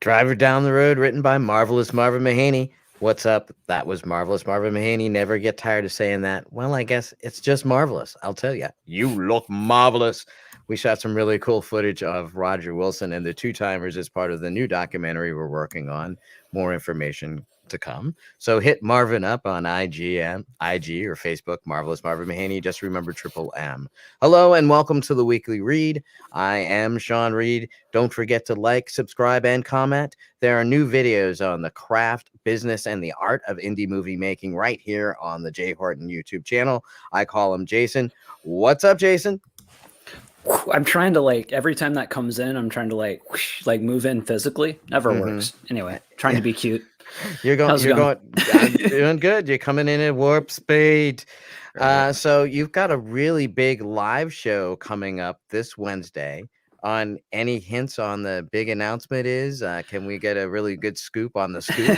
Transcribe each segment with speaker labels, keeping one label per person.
Speaker 1: Driver Down the Road, written by Marvelous Marvin Mahaney. What's up? That was Marvelous Marvin Mahaney. Never get tired of saying that. Well, I guess it's just marvelous. I'll tell you. You look marvelous. We shot some really cool footage of Roger Wilson and the Two Timers as part of the new documentary we're working on. More information to come. So hit Marvin up on IG or Facebook, Marvelous Marvin Mahaney. Just remember Triple M. Hello and welcome to the Weekly Read. I am Sean Reed. Don't forget to like, subscribe, and comment. There are new videos on the craft, business, and the art of indie movie making right here on the Jay Horton YouTube channel. I call him Jason. What's up, Jason?
Speaker 2: I'm trying to every time that comes in, I'm trying to move in physically. Never works. Anyway, trying to be cute.
Speaker 1: You're going. I'm doing good. You're coming in at warp speed. Right. So you've got a really big live show coming up this Wednesday. On any hints on the big announcement is? Can we get a really good scoop on the scoop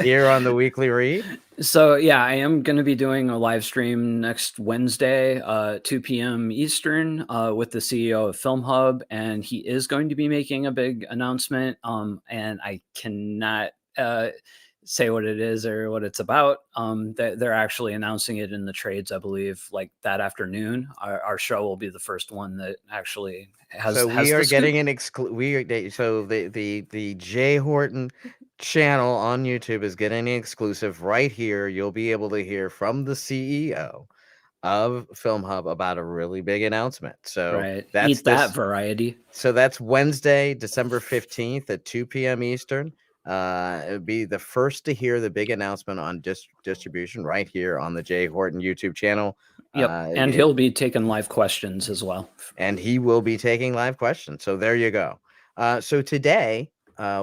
Speaker 1: here on the Weekly Read?
Speaker 2: So yeah, I am going to be doing a live stream next Wednesday, 2 p.m. Eastern, with the CEO of Film Hub, and he is going to be making a big announcement. And I cannot say what it is or what it's about. They're actually announcing it in the trades, I believe, like that afternoon. Our show will be the first one that actually has.
Speaker 1: So we are getting an so the Jay Horton channel on YouTube is getting an exclusive right here. You'll be able to hear from the CEO of Film Hub about a really big announcement. So
Speaker 2: that's that variety.
Speaker 1: So that's Wednesday, December 15th at 2 p.m. Eastern. It would be the first to hear the big announcement on distribution right here on the Jay Horton YouTube channel.
Speaker 2: Yep, and he'll be taking live questions as well.
Speaker 1: And he will be taking live questions. So there you go. So today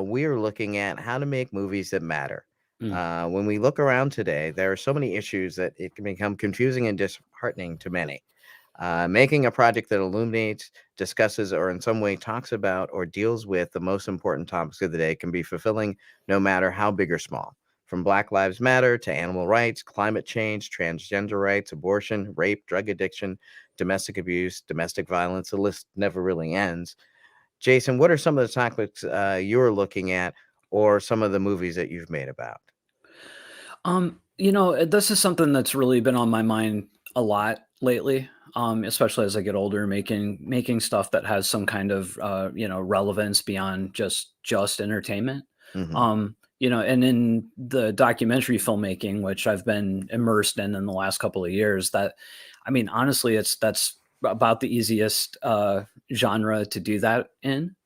Speaker 1: we are looking at how to make movies that matter. When we look around today, there are so many issues that it can become confusing and disheartening to many. Making a project that illuminates, discusses, or in some way talks about or deals with the most important topics of the day can be fulfilling no matter how big or small. From Black Lives Matter to animal rights, climate change, transgender rights, abortion, rape, drug addiction, domestic abuse, domestic violence, the list never really ends. Jason, what are some of the topics you're looking at or some of the movies that you've made about?
Speaker 2: This is something that's really been on my mind a lot lately. Especially as I get older, making stuff that has some kind of relevance beyond just entertainment. And in the documentary filmmaking, which I've been immersed in the last couple of years, honestly, that's about the easiest genre to do that in.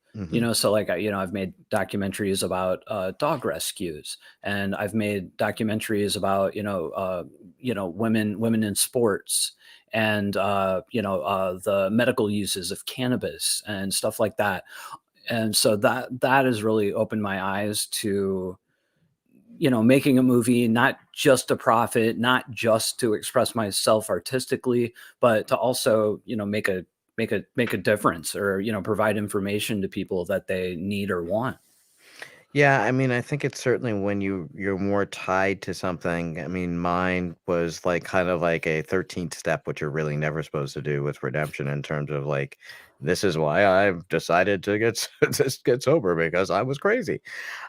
Speaker 2: So I've made documentaries about dog rescues, and I've made documentaries about women in sports, and the medical uses of cannabis and stuff like that. And so that has really opened my eyes to making a movie not just to profit, not just to express myself artistically, but to also make a difference, or provide information to people that they need or want.
Speaker 1: Yeah, I think it's certainly when you're more tied to something. Mine was kind of like a 13th step, which you're really never supposed to do with redemption, in terms of this is why I've decided to get sober, because I was crazy.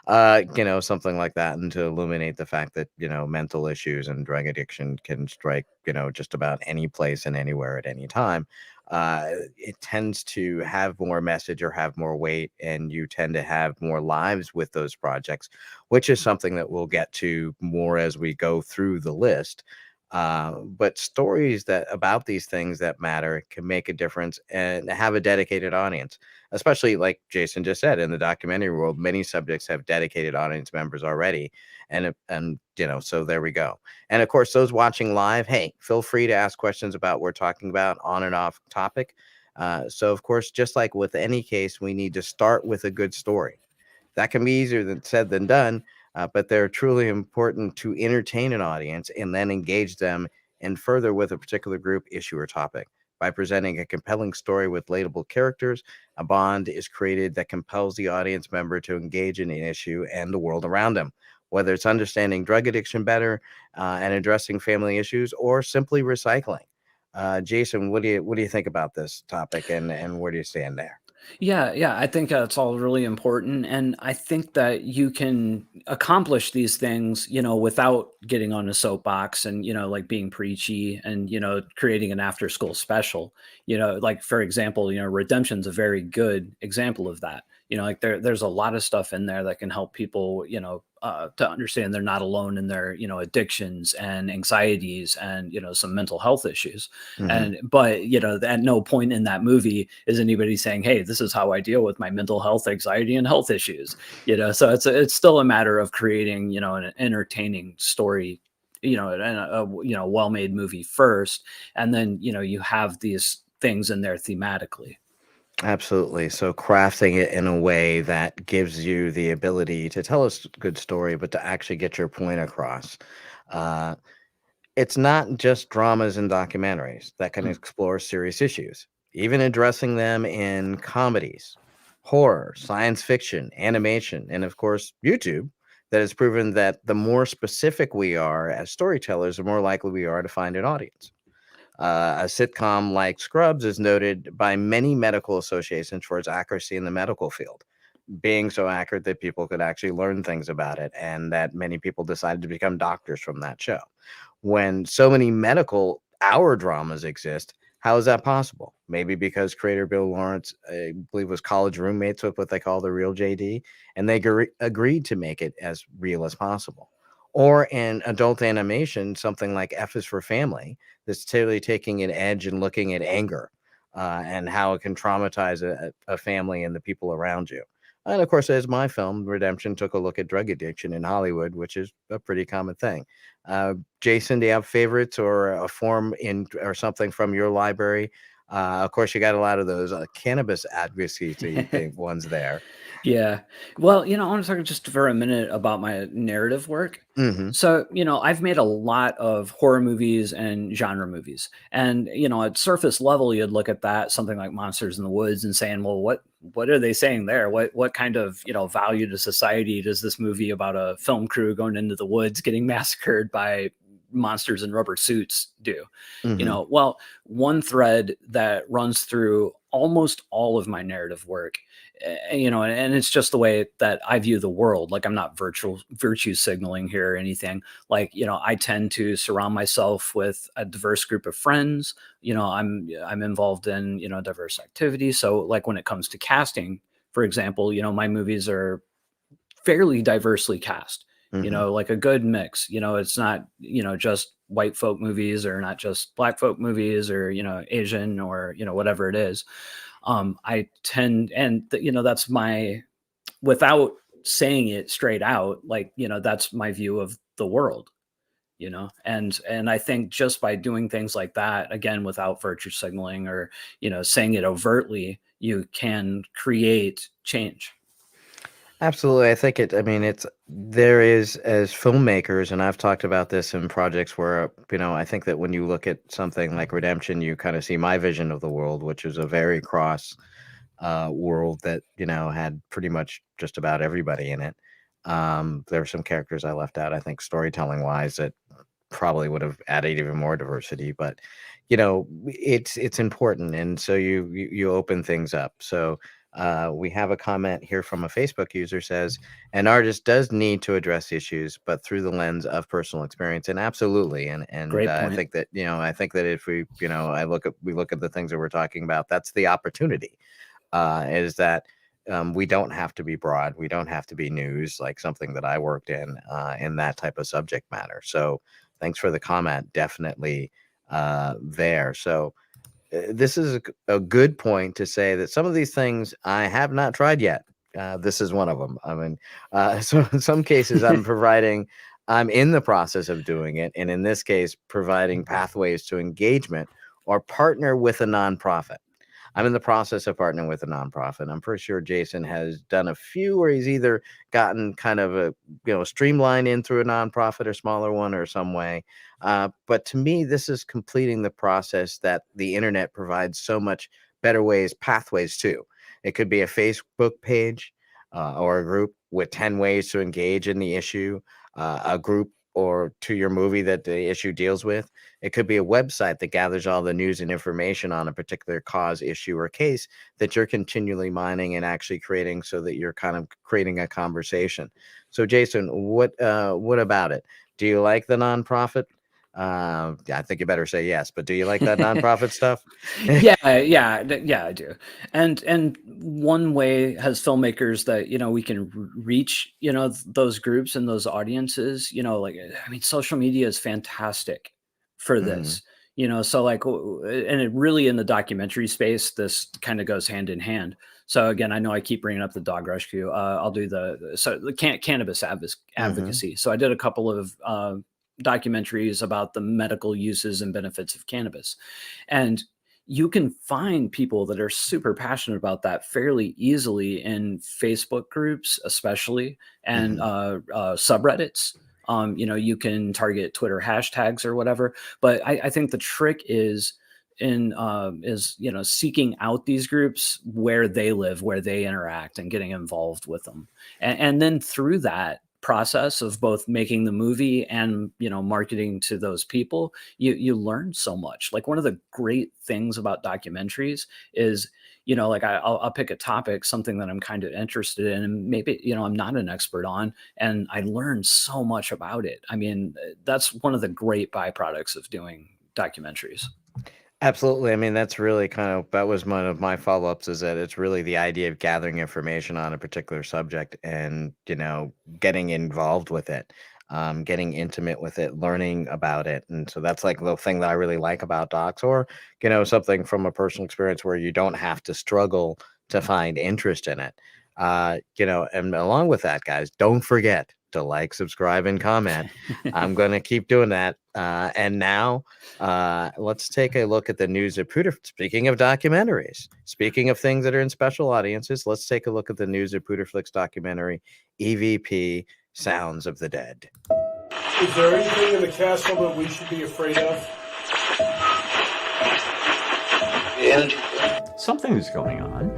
Speaker 1: Something like that, and to illuminate the fact that, mental issues and drug addiction can strike, just about any place and anywhere at any time. It tends to have more message or have more weight, and you tend to have more lives with those projects, which is something that we'll get to more as we go through the list. But stories about these things that matter can make a difference and have a dedicated audience, especially like Jason just said, in the documentary world, many subjects have dedicated audience members already. And so there we go. And of course, those watching live, hey, feel free to ask questions about what we're talking about on and off topic. So of course, just like with any case, we need to start with a good story. That can be easier said than done. But they're truly important to entertain an audience and then engage them and further with a particular group, issue, or topic. By presenting a compelling story with relatable characters, a bond is created that compels the audience member to engage in an issue and the world around them. Whether it's understanding drug addiction better and addressing family issues, or simply recycling. Jason, what do you think about this topic, and where do you stand there?
Speaker 2: Yeah, I think that's all really important, and I think that you can accomplish these things, without getting on a soapbox and, like, being preachy and, creating an after school special. Like, for example, Redemption's a very good example of that. Like, there's a lot of stuff in there that can help people, to understand they're not alone in their, addictions and anxieties and, some mental health issues.
Speaker 1: Hmm.
Speaker 2: But at no point in that movie is anybody saying, hey, this is how I deal with my mental health, anxiety, and health issues. So it's still a matter of creating, an entertaining story, and a well-made movie first, and then you have these things in there thematically.
Speaker 1: Absolutely. So crafting it in a way that gives you the ability to tell a good story, but to actually get your point across. Uh, it's not just dramas and documentaries that can
Speaker 2: Mm.
Speaker 1: explore serious issues, even addressing them in comedies, horror, science fiction, animation, and of course, YouTube, that has proven that the more specific we are as storytellers, the more likely we are to find an audience. A sitcom like Scrubs is noted by many medical associations for its accuracy in the medical field, being so accurate that people could actually learn things about it, and that many people decided to become doctors from that show. When so many medical hour dramas exist, how is that possible? Maybe because creator Bill Lawrence, I believe, was college roommates with what they call the real JD, and they agreed to make it as real as possible. Or in adult animation, something like F is for Family, that's totally taking an edge and looking at anger and how it can traumatize a family and the people around you. And of course, as my film, Redemption, took a look at drug addiction in Hollywood, which is a pretty common thing. Jason, do you have favorites or a form in or something from your library? Of course, you got a lot of those cannabis advocacy ones there.
Speaker 2: Yeah. Well, I want to talk just for a minute about my narrative work.
Speaker 1: Hmm.
Speaker 2: So, I've made a lot of horror movies and genre movies. And, at surface level, you'd look at that, something like Monsters in the Woods, and saying, well, what are they saying there? What kind of, value to society does this movie about a film crew going into the woods getting massacred by monsters in rubber suits do?
Speaker 1: Hmm.
Speaker 2: Well, one thread that runs through almost all of my narrative work, and it's just the way that I view the world. Like, I'm not virtue signaling here or anything. Like, I tend to surround myself with a diverse group of friends. I'm involved in, diverse activities. So, like, when it comes to casting, for example, my movies are fairly diversely cast,
Speaker 1: Hmm.
Speaker 2: like a good mix. It's not, just white folk movies, or not just black folk movies, or, Asian, or, whatever it is. I tend, and that's my, without saying it straight out, like, that's my view of the world, and I think just by doing things like that, again, without virtue signaling or, saying it overtly, you can create change.
Speaker 1: Absolutely. I think it, I mean, there is, as filmmakers, and I've talked about this in projects where, I think that when you look at something like Redemption, you kind of see my vision of the world, which is a very cross world that, had pretty much just about everybody in it. There were some characters I left out, I think, storytelling wise, that probably would have added even more diversity, but it's important, and so you open things up. So we have a comment here from a Facebook user says an artist does need to address issues, but through the lens of personal experience. And absolutely, and
Speaker 2: Great
Speaker 1: I
Speaker 2: point.
Speaker 1: think that, if we, we look at the things that we're talking about, that's the opportunity, is that we don't have to be broad. We don't have to be news, like something that I worked in that type of subject matter. So thanks for the comment. Definitely there. So this is a good point to say that some of these things I have not tried yet. This is one of them. I mean, so in some cases I'm in the process of doing it. And in this case, providing pathways to engagement or partner with a nonprofit. I'm in the process of partnering with a nonprofit. I'm pretty sure Jason has done a few where he's either gotten kind of a, streamlined in through a nonprofit or smaller one or some way. But to me, this is completing the process that the internet provides so much better ways, pathways to. It could be a Facebook page or a group with 10 ways to engage in the issue, a group or to your movie that the issue deals with. It could be a website that gathers all the news and information on a particular cause, issue, or case that you're continually mining and actually creating, so that you're kind of creating a conversation. So, Jason, what about it? Do you like the nonprofit? I think you better say yes, but do you like that nonprofit stuff?
Speaker 2: Yeah, I do. And one way as filmmakers that, we can reach, those groups and those audiences, like, I mean, social media is fantastic for
Speaker 1: Mhm,
Speaker 2: this, so like, and it really, in the documentary space, this kind of goes hand in hand. So again, I know I keep bringing up the dog rescue. I'll do the cannabis
Speaker 1: mhm,
Speaker 2: advocacy. So I did a couple of documentaries about the medical uses and benefits of cannabis. And you can find people that are super passionate about that fairly easily in Facebook groups, especially, and
Speaker 1: mhm.
Speaker 2: subreddits. You can target Twitter hashtags or whatever. But I think the trick is seeking out these groups where they live, where they interact, and getting involved with them. And then through that process of both making the movie and marketing to those people, you learn so much. Like, one of the great things about documentaries is, like, I'll pick a topic, something that I'm kind of interested in, and maybe I'm not an expert on, and I learn so much about it. I mean, that's one of the great byproducts of doing documentaries.
Speaker 1: Absolutely. I mean, that's really that was one of my follow-ups, is that it's really the idea of gathering information on a particular subject and, getting involved with it, getting intimate with it, learning about it. And so that's like the thing that I really like about docs, or, something from a personal experience where you don't have to struggle to find interest in it. And along with that, guys, don't forget to like, subscribe, and comment. I'm going to keep doing that. And now, let's take a look at the news of Pooter. Speaking of documentaries, speaking of things that are in special audiences, let's take a look at the news of Pooterflix documentary, EVP Sounds of the Dead.
Speaker 3: Is there anything in the castle that we should be afraid of?
Speaker 4: And something is going on.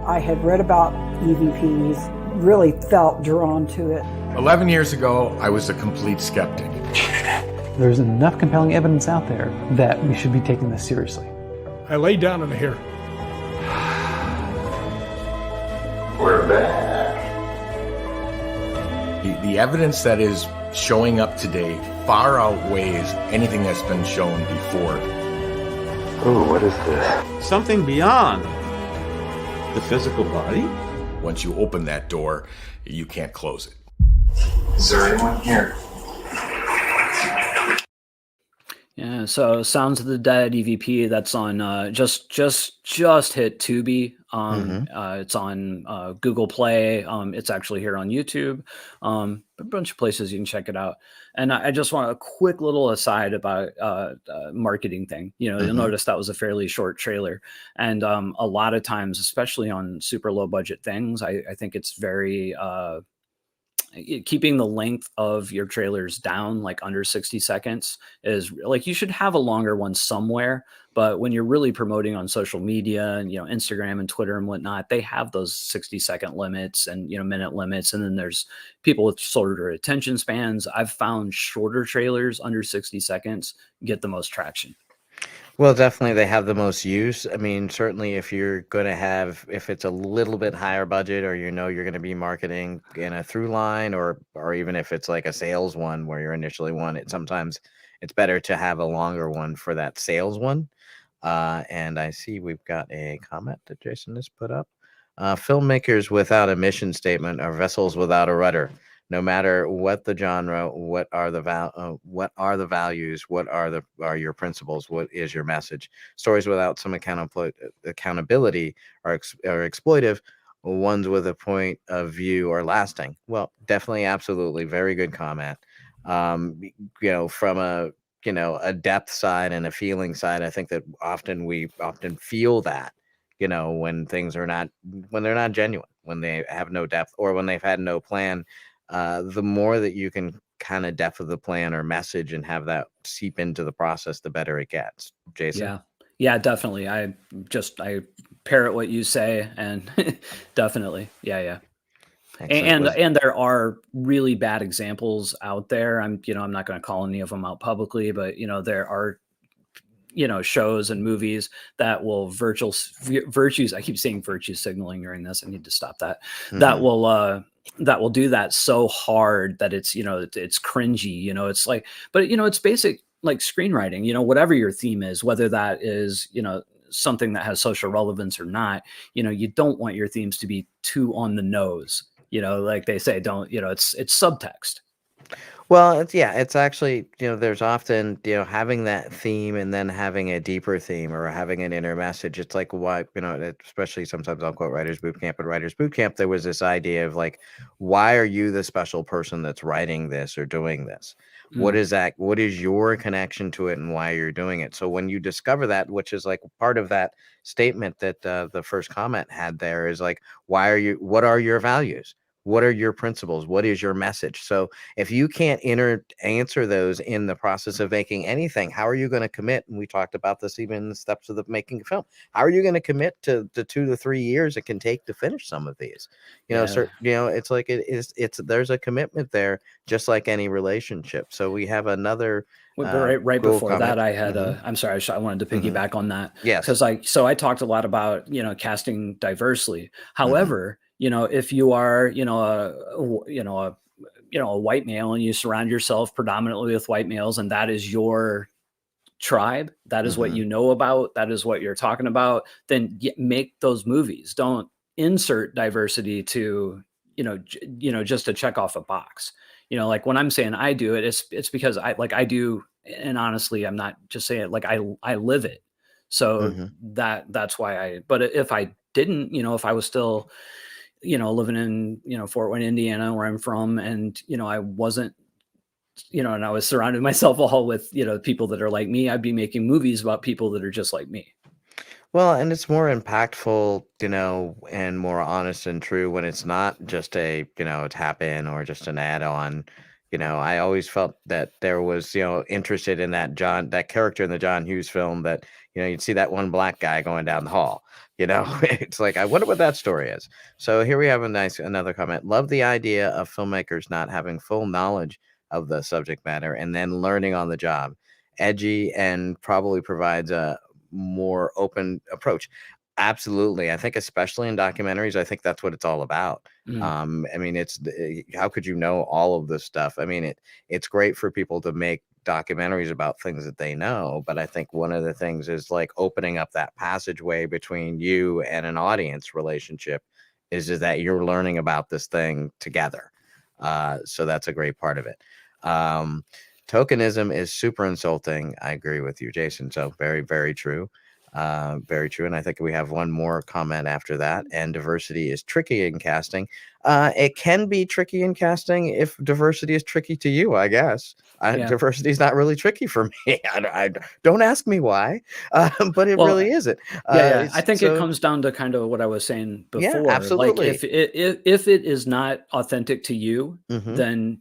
Speaker 5: I had read about EVPs, really felt drawn to it.
Speaker 6: 11 years ago, I was a complete skeptic.
Speaker 7: There's enough compelling evidence out there that we should be taking this seriously.
Speaker 3: I lay down in here.
Speaker 4: We're back.
Speaker 6: The evidence that is showing up today far outweighs anything that's been shown before.
Speaker 4: Ooh, what is this? Something beyond the physical body?
Speaker 6: Once you open that door, you can't close it.
Speaker 4: Is there anyone here?
Speaker 2: Yeah, so Sounds of the Dead EVP, that's on just hit Tubi. It's on Google Play. It's actually here on YouTube. A bunch of places you can check it out. And I just want a quick little aside about marketing thing. You'll notice that was a fairly short trailer, and a lot of times, especially on super low budget things, I think it's very keeping the length of your trailers down, like under 60 seconds, is like, you should have a longer one somewhere. But when you're really promoting on social media and, Instagram and Twitter and whatnot, they have those 60-second limits and, minute limits. And then there's people with shorter attention spans. I've found shorter trailers under 60 seconds get the most traction.
Speaker 1: Well, definitely they have the most use. I mean, certainly if you're going to if it's a little bit higher budget, or you're going to be marketing in a through line, or even if it's like a sales one where you're initially sometimes it's better to have a longer one for that sales one. And I see we've got a comment that Jason has put up. Filmmakers without a mission statement are vessels without a rudder. No matter what the genre, what are the values, what are your principles, what is your message? Stories without some accountability are exploitive. Ones with a point of view are lasting. Well, definitely, absolutely, very good comment. From a depth side and a feeling side, I think that we often feel that, when things are when they're not genuine, when they have no depth, or when they've had no plan. The more that you can kind of depth of the plan or message and have that seep into the process, the better it gets. Jason?
Speaker 2: Yeah, definitely. I parrot what you say, and definitely. Yeah.
Speaker 1: Excellent.
Speaker 2: And there are really bad examples out there. I'm not going to call any of them out publicly, but there are shows and movies that will virtues. I keep saying virtue signaling during this. I need to stop that. That will do that so hard that it's it's cringy. It's like, but it's basic like screenwriting. Whatever your theme is, whether that is something that has social relevance or not, you don't want your themes to be too on the nose. Like they say, don't, it's subtext.
Speaker 1: Well, it's actually, there's often, having that theme and then having a deeper theme or having an inner message. It's like, why, especially sometimes I'll quote Writers Boot Camp. At Writers Boot Camp, there was this idea of like, why are you the special person that's writing this or doing this? What is that? What is your connection to it and why you're doing it? So when you discover that, which is like part of that statement that the first comment had there is like, what are your values? What are your principles? What is your message? So if you can't answer those in the process of making anything, how are you going to commit? And we talked about this even in the steps of the making a film. How are you going to commit to the 2 to 3 years it can take to finish some of these? It's like there's a commitment there, just like any relationship. So we have another.
Speaker 2: Right before that, I had I'm sorry, I wanted to piggyback on that.
Speaker 1: Yes.
Speaker 2: Because I talked a lot about casting diversely. However, if you are a white male and you surround yourself predominantly with white males and that is your tribe, that is what you know about, that is what you're talking about, then make those movies. Don't insert diversity to just to check off a box. Like when I'm saying I do it, it's because I do, and honestly, I'm not just saying it, like I live it. So that's why but if I didn't, if I was still, living in, Fort Wayne, Indiana, where I'm from, and, I wasn't, and I was surrounding myself all with, people that are like me, I'd be making movies about people that are just like me.
Speaker 1: Well, and it's more impactful, and more honest and true when it's not just a, tap in or just an add on. I always felt that there was, interested in that character in the John Hughes film that, you'd see that one black guy going down the hall, it's like, I wonder what that story is. So here we have another comment. Love the idea of filmmakers not having full knowledge of the subject matter and then learning on the job. Edgy and probably provides a more open approach. Absolutely. I think especially in documentaries, I think that's what it's all about. I mean, how could you know all of this stuff? I mean, it's great for people to make documentaries about things that they know, but I think one of the things is like opening up that passageway between you and an audience relationship is that you're learning about this thing together. So that's a great part of it. Tokenism is super insulting. I agree with you, Jason. So very, very true. Very true. And I think we have one more comment after that. And diversity is tricky in casting. It can be tricky in casting if diversity is tricky to you, I guess. Diversity is not really tricky for me. I don't ask me why, but it really isn't.
Speaker 2: I think it comes down to kind of what I was saying before.
Speaker 1: Yeah, absolutely.
Speaker 2: Like if it is not authentic to you, then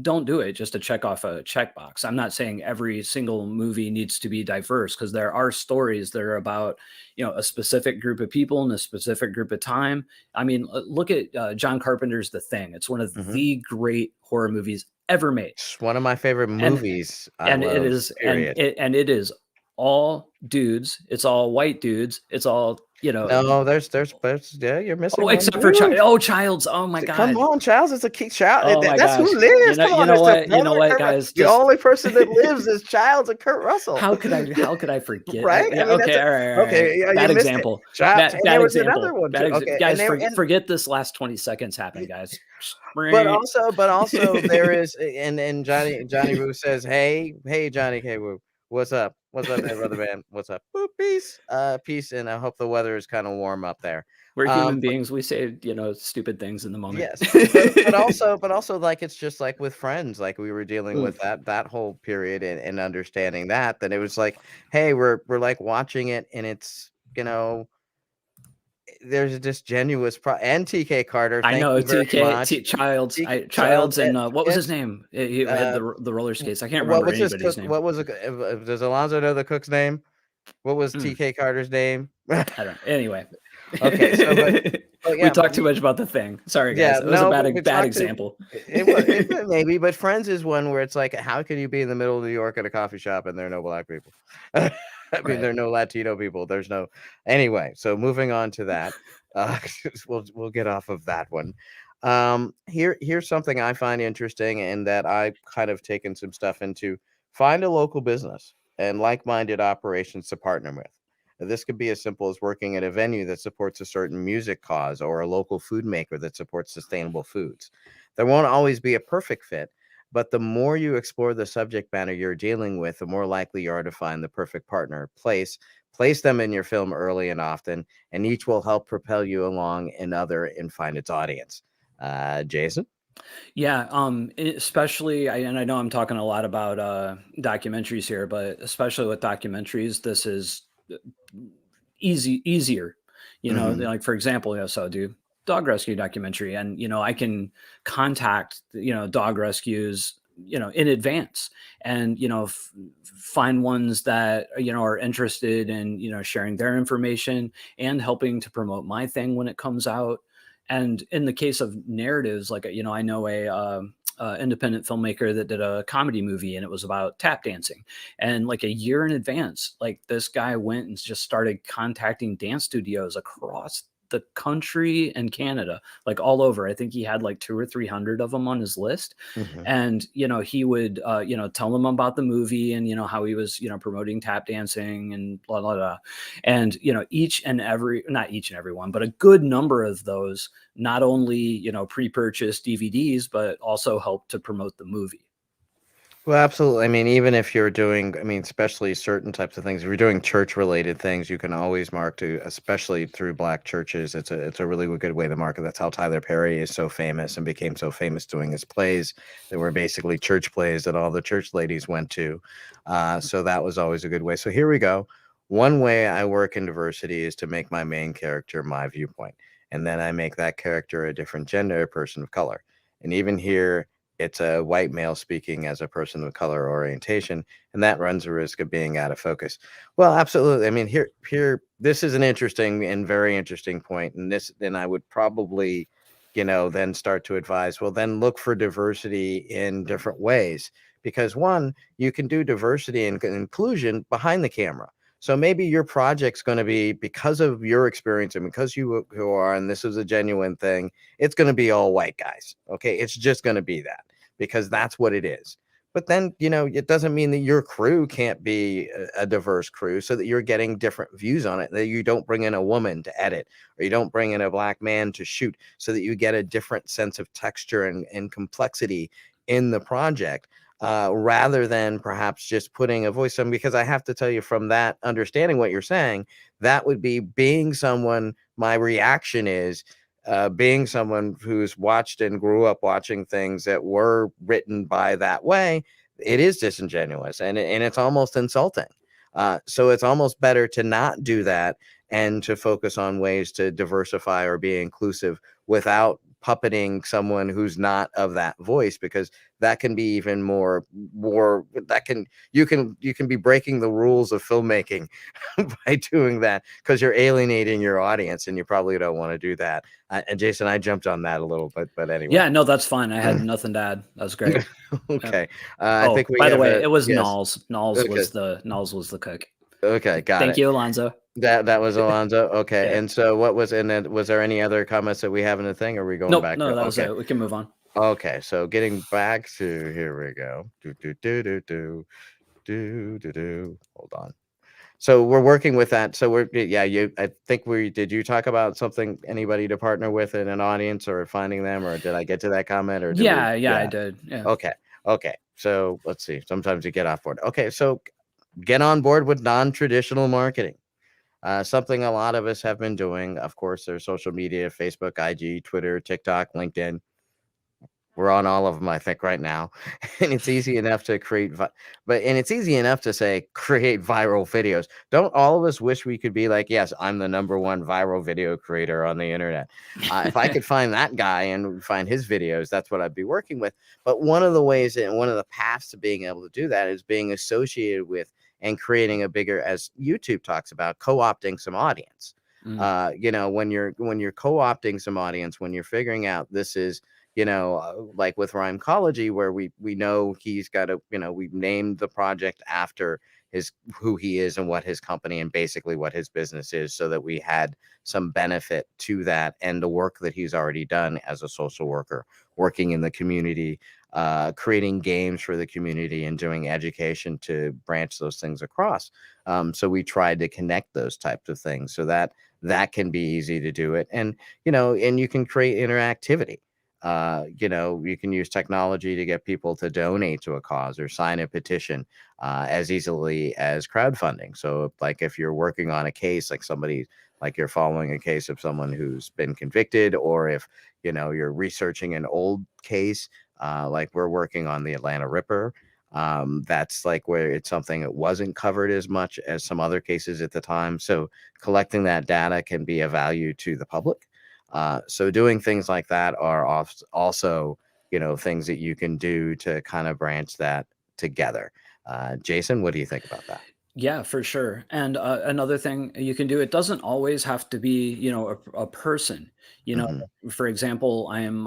Speaker 2: don't do it just to check off a checkbox. I'm not saying every single movie needs to be diverse, because there are stories that are about, a specific group of people in a specific group of time. I mean, look at John Carpenter's The Thing. It's one of the great horror movies ever made.
Speaker 1: It's one of my favorite movies.
Speaker 2: It is all dudes. It's all white dudes. It's all,
Speaker 1: No, there's you're missing.
Speaker 2: Oh, except for Childs. Oh my God!
Speaker 1: Come on, Childs is a key child.
Speaker 2: Oh
Speaker 1: That's who lives.
Speaker 2: You know what, guys?
Speaker 1: The only person that lives is Childs and Kurt Russell.
Speaker 2: How could I forget?
Speaker 1: Right?
Speaker 2: All right.
Speaker 1: Okay. Yeah,
Speaker 2: bad example. Bad example.
Speaker 1: Another one.
Speaker 2: Guys, forget this last 20 seconds happened, guys.
Speaker 1: But also, there is, and Johnny Woo says, "Hey, Johnny K. Woo. What's up? What's up, there, brother man? What's up? Boop, peace. Peace, and I hope the weather is kind of warm up there.
Speaker 2: We're human beings. We say, stupid things in the moment.
Speaker 1: Yes, but also, like, it's just like with Friends, like we were dealing with that whole period and understanding that it was like, hey, we're like watching it, and it's there's a disingenuous and TK Carter.
Speaker 2: I know TK Childs and what was his name? He had the roller skates. I can't remember anybody's name.
Speaker 1: What was it? Does Alonzo know the cook's name? What was TK Carter's name?
Speaker 2: I don't. Anyway,
Speaker 1: Okay, so but
Speaker 2: We
Speaker 1: yeah,
Speaker 2: talked too much about The Thing. Sorry,
Speaker 1: yeah,
Speaker 2: guys. It was a
Speaker 1: no, but we
Speaker 2: bad
Speaker 1: talked to
Speaker 2: example.
Speaker 1: maybe, but Friends is one where it's like, how can you be in the middle of New York at a coffee shop and there are no black people? I mean,
Speaker 2: Right.
Speaker 1: there are no Latino people. There's no anyway. So moving on to that, uh, we'll get off of that one. Here's something I find interesting and that I kind of taken some stuff into. Find a local business and like-minded operations to partner with. This could be as simple as working at a venue that supports a certain music cause or a local food maker that supports sustainable foods. There won't always be a perfect fit, but the more you explore the subject matter you're dealing with, the more likely you are to find the perfect partner. Place them in your film early and often, and each will help propel you along another and find its audience. Jason?
Speaker 2: Yeah, especially, and I know I'm talking a lot about documentaries here, but especially with documentaries, this is easier.
Speaker 1: Mhm.
Speaker 2: Like for example, so I do dog rescue documentary, and I can contact dog rescues in advance, and find ones that are interested in sharing their information and helping to promote my thing when it comes out. And in the case of narratives, like I know a independent filmmaker that did a comedy movie, and it was about tap dancing. And like a year in advance, like this guy went and just started contacting dance studios across the country and Canada, like all over. I think he had like 200 or 300 of them on his list.
Speaker 1: Mhm.
Speaker 2: And he would tell them about the movie, and how he was promoting tap dancing and blah blah blah. And each and every, not each and every one, but a good number of those not only pre-purchased DVDs, but also help to promote the movie.
Speaker 1: Well, absolutely. I mean, even if you're doing, I mean, especially certain types of things, if you're doing church-related things, you can always mark to, especially through black churches. It's a really good way to market. That's how Tyler Perry is so famous and became so famous doing his plays that were basically church plays that all the church ladies went to. So that was always a good way. So here we go. One way I work in diversity is to make my main character my viewpoint, and then I make that character a different gender, a person of color. And even here, it's a white male speaking as a person of color orientation, and that runs a risk of being out of focus. Well, absolutely. I mean, this is an interesting and very interesting point, and then I would probably, then start to advise. Well, then look for diversity in different ways, because one, you can do diversity and inclusion behind the camera. So maybe your project's going to be, because of your experience and because you who are, and this is a genuine thing, it's going to be all white guys. Okay, it's just going to be that, because that's what it is. But then, it doesn't mean that your crew can't be a diverse crew, so that you're getting different views on it, that you don't bring in a woman to edit, or you don't bring in a black man to shoot, so that you get a different sense of texture and complexity in the project, rather than perhaps just putting a voice on. Because I have to tell you, from that, understanding what you're saying, that would be being someone, my reaction is, being someone who's watched and grew up watching things that were written by that way, it is disingenuous, and it's almost insulting. So it's almost better to not do that and to focus on ways to diversify or be inclusive without puppeting someone who's not of that voice, because that can be even more that can you can be breaking the rules of filmmaking by doing that, because you're alienating your audience, and you probably don't want to do that. And Jason, I jumped on that a little bit, but anyway.
Speaker 2: Yeah, no, that's fine. I had nothing to add. That was great.
Speaker 1: Okay.
Speaker 2: Yeah.
Speaker 1: I think we
Speaker 2: by the
Speaker 1: have
Speaker 2: way, it was
Speaker 1: yes.
Speaker 2: Knowles. Knowles
Speaker 1: Okay.
Speaker 2: was the cook.
Speaker 1: Okay, got
Speaker 2: Thank
Speaker 1: it.
Speaker 2: you, Alonzo.
Speaker 1: That was Alonzo. Okay.
Speaker 2: Yeah.
Speaker 1: And so was there any other comments that we have in the thing? Or are we going
Speaker 2: Nope,
Speaker 1: back?
Speaker 2: no, that was
Speaker 1: Okay.
Speaker 2: it. We can move on.
Speaker 1: Okay. So getting back to, here we go. Hold on. So we're working with that. So did you talk about something, anybody to partner with in an audience, or finding them, or did I get to that comment, or did
Speaker 2: Yeah, I did. Yeah.
Speaker 1: Okay. So let's see. Sometimes you get off board. Okay. So get on board with non-traditional marketing. Something a lot of us have been doing. Of course, there's social media: Facebook, IG, Twitter, TikTok, LinkedIn. We're on all of them, I think, right now. And it's easy enough to create, and it's easy enough to say create viral videos. Don't all of us wish we could be like, yes, I'm the #1 viral video creator on the internet. If I could find that guy and find his videos, that's what I'd be working with. But one of the ways and one of the paths to being able to do that is being associated with and creating a bigger, as YouTube talks about, co-opting some audience.
Speaker 2: Mm.
Speaker 1: When you're co-opting some audience, when you're figuring out this is, like with RYHMECOLOGY, where we know he's got we've named the project after who he is and what his company and basically what his business is, so that we had some benefit to that and the work that he's already done as a social worker, working in the community, creating games for the community and doing education to branch those things across. So we tried to connect those types of things so that can be easy to do it. And, and you can create interactivity. You can use technology to get people to donate to a cause or sign a petition as easily as crowdfunding. So like if you're working on a case, like you're following a case of someone who's been convicted, or if, you're researching an old case, like we're working on the Atlanta Ripper. That's like where it's something that wasn't covered as much as some other cases at the time. So collecting that data can be of value to the public. So doing things like that are also, things that you can do to kind of branch that together. Jason, what do you think about that?
Speaker 2: Yeah, for sure. And another thing you can do, it doesn't always have to be, a person. You know,
Speaker 1: Hmm.
Speaker 2: for example, I am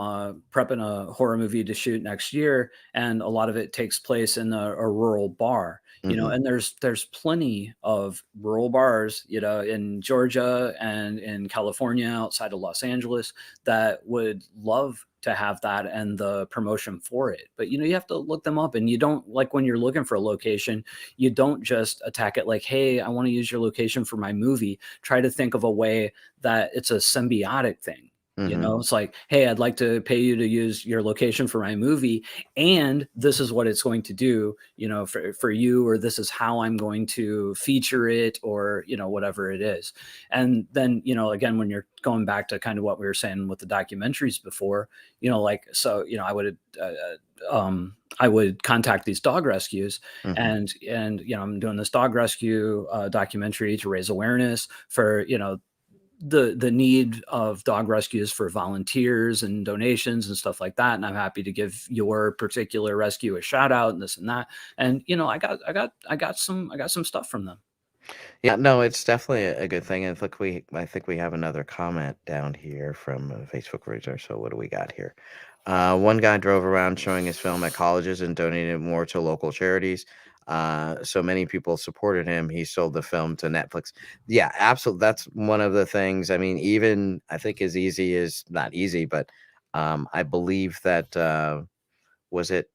Speaker 2: prepping a horror movie to shoot next year, and a lot of it takes place in a rural bar.
Speaker 1: Hmm.
Speaker 2: And there's plenty of rural bars, in Georgia and in California, outside of Los Angeles, that would love to have that and the promotion for it. But you have to look them up, and you don't, like, when you're looking for a location, you don't just attack it like, hey, I want to use your location for my movie. Try to think of a way that it's a symbiotic thing.
Speaker 1: Hmm.
Speaker 2: It's like, hey, I'd like to pay you to use your location for my movie, and this is what it's going to do, for you, or this is how I'm going to feature it, or whatever it is. And then, again, when you're going back to kind of what we were saying with the documentaries before, I would contact these dog rescues,
Speaker 1: Hmm.
Speaker 2: and I'm doing this dog rescue documentary to raise awareness for the need of dog rescues for volunteers and donations and stuff like that. And I'm happy to give your particular rescue a shout out and this and that. And I got some stuff from them.
Speaker 1: Yeah, no, it's definitely a good thing. And look, I think we have another comment down here from a Facebook user. So what do we got here? One guy drove around showing his film at colleges and donated more to local charities. So many people supported him. He sold the film to Netflix. Yeah, absolutely. That's one of the things. I mean, even I think as easy as not easy, but I believe that was it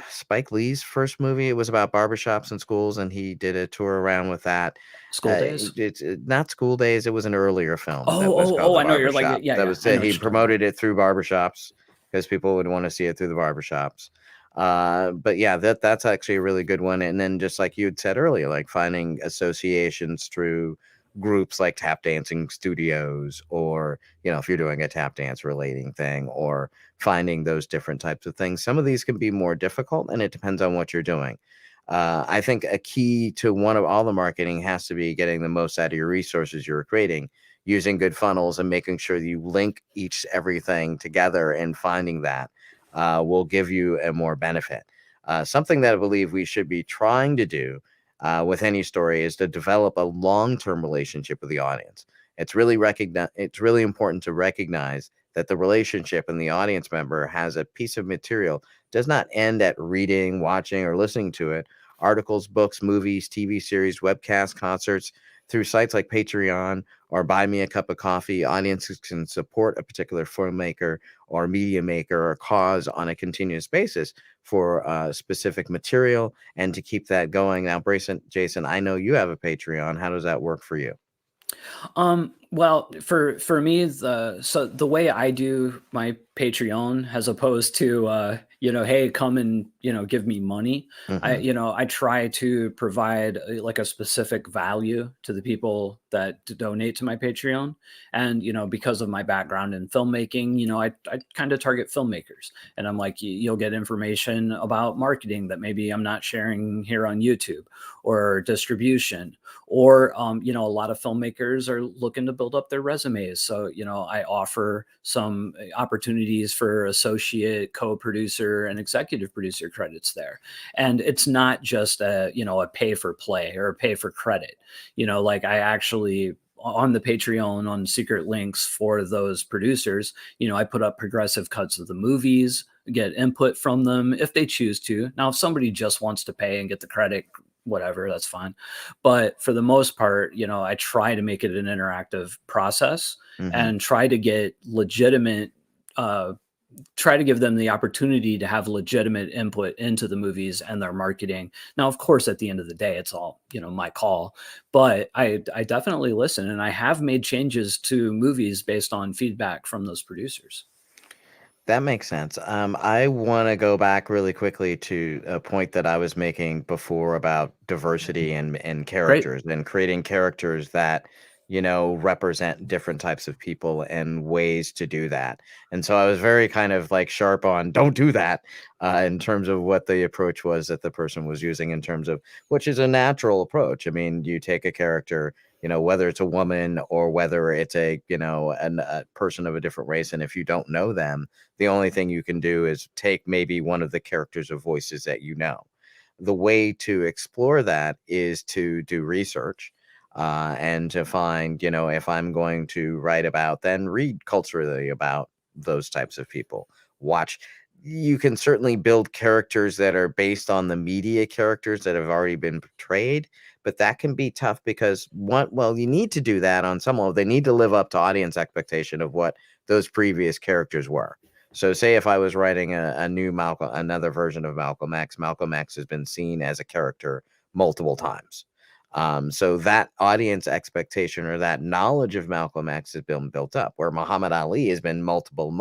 Speaker 1: Spike Lee's first movie? It was about barbershops and schools, and he did a tour around with that.
Speaker 2: School days.
Speaker 1: It's not School Days. It was an earlier film that
Speaker 2: Oh,
Speaker 1: was
Speaker 2: oh,
Speaker 1: called
Speaker 2: oh!
Speaker 1: The
Speaker 2: I know you're like,
Speaker 1: Barbershop.
Speaker 2: yeah,
Speaker 1: That
Speaker 2: yeah.
Speaker 1: was
Speaker 2: I know what
Speaker 1: he
Speaker 2: you're talking about.
Speaker 1: promoted it through barbershops because people would want to see it through the barbershops. But yeah, that's actually a really good one. And then just like you had said earlier, like finding associations through groups like tap dancing studios, or if you're doing a tap dance relating thing, or finding those different types of things. Some of these can be more difficult, and it depends on what you're doing. I think a key to one of all the marketing has to be getting the most out of your resources you're creating, using good funnels and making sure that you link everything together, and finding that will give you a more benefit. Something that I believe we should be trying to do with any story is to develop a long-term relationship with the audience. It's really important to recognize that the relationship and the audience member has a piece of material does not end at reading, watching, or listening to it. Articles, books, movies, TV series, webcasts, concerts, through sites like Patreon or Buy Me a Cup of Coffee, audiences can support a particular filmmaker or media maker or cause on a continuous basis for specific material, and to keep that going. Now, Jason, I know you have a Patreon. How does that work for you?
Speaker 2: Well, for me, the way I do my Patreon, as opposed to hey, come and give me money.
Speaker 1: Mhm.
Speaker 2: I try to provide like a specific value to the people that donate to my Patreon, and because of my background in filmmaking, I kind of target filmmakers, and I'm like, you'll get information about marketing that maybe I'm not sharing here on YouTube, or distribution, or a lot of filmmakers are looking to build up their resumes, so I offer some opportunities for associate, co-producer, and executive producer credits there. And it's not just a pay for play or a pay for credit. Like, I actually on the Patreon, on secret links for those producers, I put up progressive cuts of the movies, get input from them if they choose to. Now, if somebody just wants to pay and get the credit, whatever, that's fine. But for the most part, I try to make it an interactive process and try to get legitimate, try to give them the opportunity to have legitimate input into the movies and their marketing. Now, of course, at the end of the day, it's all, my call, but I definitely listen, and I have made changes to movies based on feedback from those producers.
Speaker 1: That makes sense. I want to go back really quickly to a point that I was making before about diversity and characters and creating characters that, represent different types of people and ways to do that. And so I was very kind of like sharp on don't do that in terms of what the approach was that the person was using in terms of, which is a natural approach. I mean, you take a character, whether it's a woman or whether it's a person of a different race. And if you don't know them, the only thing you can do is take maybe one of the characters or voices that you know. The way to explore that is to do research and to find, if I'm going to write about, then read culturally about those types of people. Watch. You can certainly build characters that are based on the media characters that have already been portrayed, but that can be tough because you need to do that on some level. They need to live up to audience expectation of what those previous characters were. So say if I was writing another version of Malcolm X has been seen as a character multiple times. So that audience expectation or that knowledge of Malcolm X has been built up, where Muhammad Ali has been multiple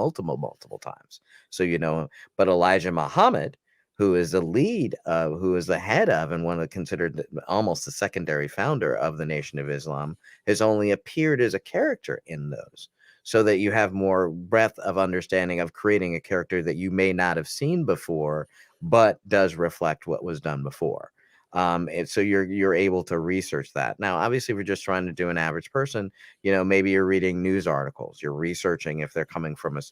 Speaker 1: times. So, but Elijah Muhammad, who is the lead of, who is the head of, and one of considered almost the secondary founder of the Nation of Islam, has only appeared as a character in those, so that you have more breadth of understanding of creating a character that you may not have seen before, but does reflect what was done before. And so you're able to research that. Now, obviously, if you're just trying to do an average person, maybe you're reading news articles, you're researching if they're coming from a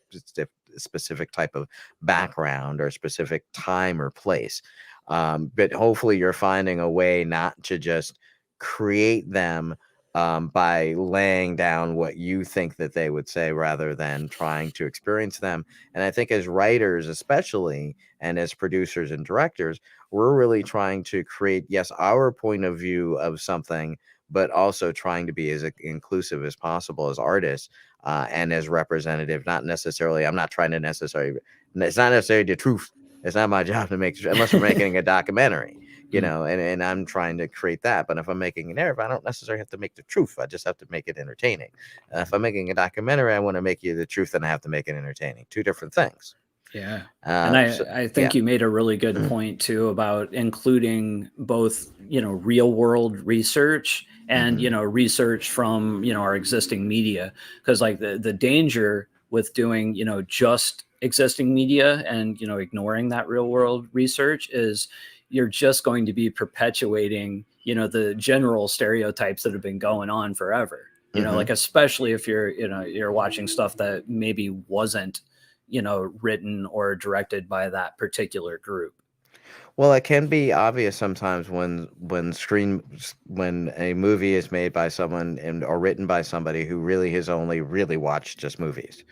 Speaker 1: specific type of background or a specific time or place. But hopefully you're finding a way not to just create them by laying down what you think that they would say rather than trying to experience them. And I think as writers, especially, and as producers and directors, we're really trying to create, yes, our point of view of something, but also trying to be as inclusive as possible as artists and as representative. Not necessarily, I'm not trying to necessarily, it's not necessarily the truth. It's not my job to make, unless we're making a documentary. And I'm trying to create that. But if I'm making a narrative, I don't necessarily have to make the truth. I just have to make it entertaining. If I'm making a documentary, I want to make you the truth and I have to make it entertaining. Two different things.
Speaker 2: Yeah. And I think you made a really good point too about including both, real world research and, research from, our existing media. Because like the danger with doing, just existing media and, ignoring that real world research is you're just going to be perpetuating, the general stereotypes that have been going on forever, like, especially if you're watching stuff that maybe wasn't, written or directed by that particular group.
Speaker 1: Well, it can be obvious sometimes when a movie is made by someone or written by somebody who really has only really watched just movies,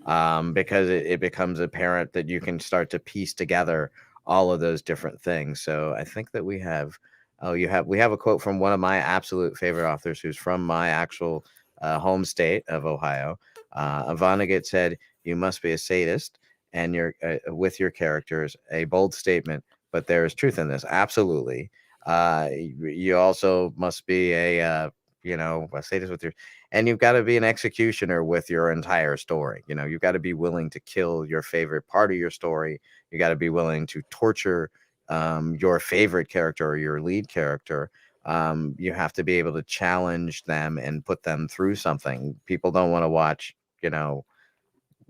Speaker 1: because it becomes apparent that you can start to piece together all of those different things. So I think that we have a quote from one of my absolute favorite authors who's from my actual home state of Ohio. Vonnegut said, "You must be a sadist and you're with your characters, a bold statement, but there is truth in this." Absolutely. You also must be a sadist with your, and you've got to be an executioner with your entire story. You've got to be willing to kill your favorite part of your story. You got to be willing to torture your favorite character or your lead character. You have to be able to challenge them and put them through something. People don't want to watch,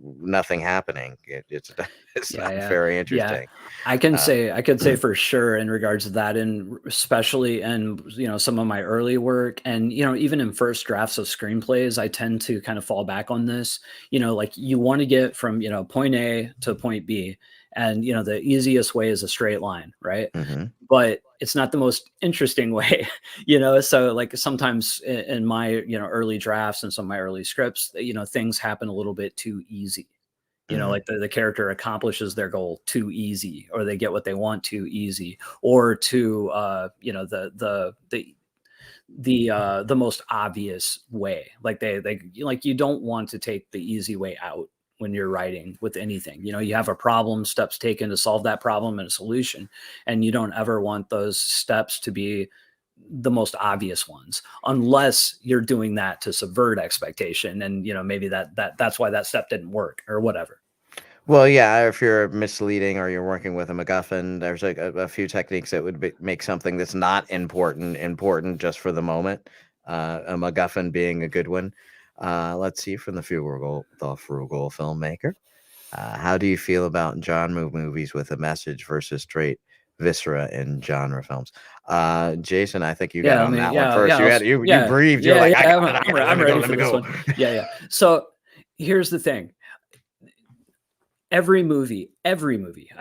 Speaker 1: nothing happening. It's not very interesting.
Speaker 2: I could say for sure in regards to that, and especially in some of my early work, and even in first drafts of screenplays, I tend to kind of fall back on this. Like you want to get from point A to point B, And, you know, the easiest way is a straight line, right?
Speaker 1: Mm-hmm.
Speaker 2: But it's not the most interesting way, you know? So like sometimes in my, you know, early drafts and some of my early scripts, you know, things happen a little bit too easy. You know, like the character accomplishes their goal too easy, or they get what they want too easy, or to, you know, the most obvious way. Like they like, you don't want to take the easy way out when you're writing with anything. You know, you have a problem, steps taken to solve that problem and a solution, and you don't ever want those steps to be the most obvious ones, unless you're doing that to subvert expectation. And, you know, maybe that's why that step didn't work or whatever.
Speaker 1: Well, yeah, if you're misleading or you're working with a MacGuffin, there's like a few techniques that would make something that's not important just for the moment. A MacGuffin being a good one. Let's see, from the frugal filmmaker. How do you feel about genre movies with a message versus straight viscera in genre films? Jason, I think you got on that one first. You breathed. You're like,
Speaker 2: I'm ready for this one. Yeah. So here's the thing. Every movie, I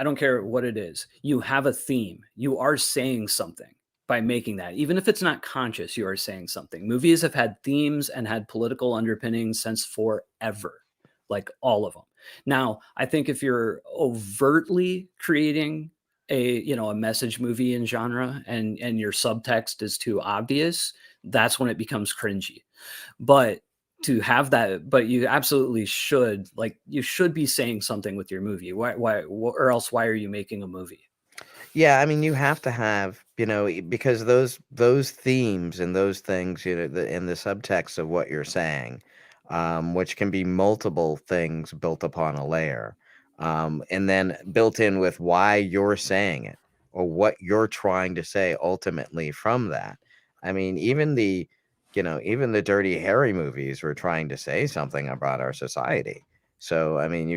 Speaker 2: don't care what it is, you have a theme. You are saying something by making that. Even if it's not conscious, you are saying something. Movies have had themes and had political underpinnings since forever, like all of them. Now, I think if you're overtly creating a message movie in genre and your subtext is too obvious, that's when it becomes cringy. But to have that, but you absolutely should, like, you should be saying something with your movie. Why, or else why are you making a movie?
Speaker 1: Yeah, I mean, you have to have, you know, because those themes and those things, you know, in the subtext of what you're saying, which can be multiple things built upon a layer, and then built in with why you're saying it or what you're trying to say ultimately from that. I mean, even the Dirty Harry movies were trying to say something about our society. So, I mean,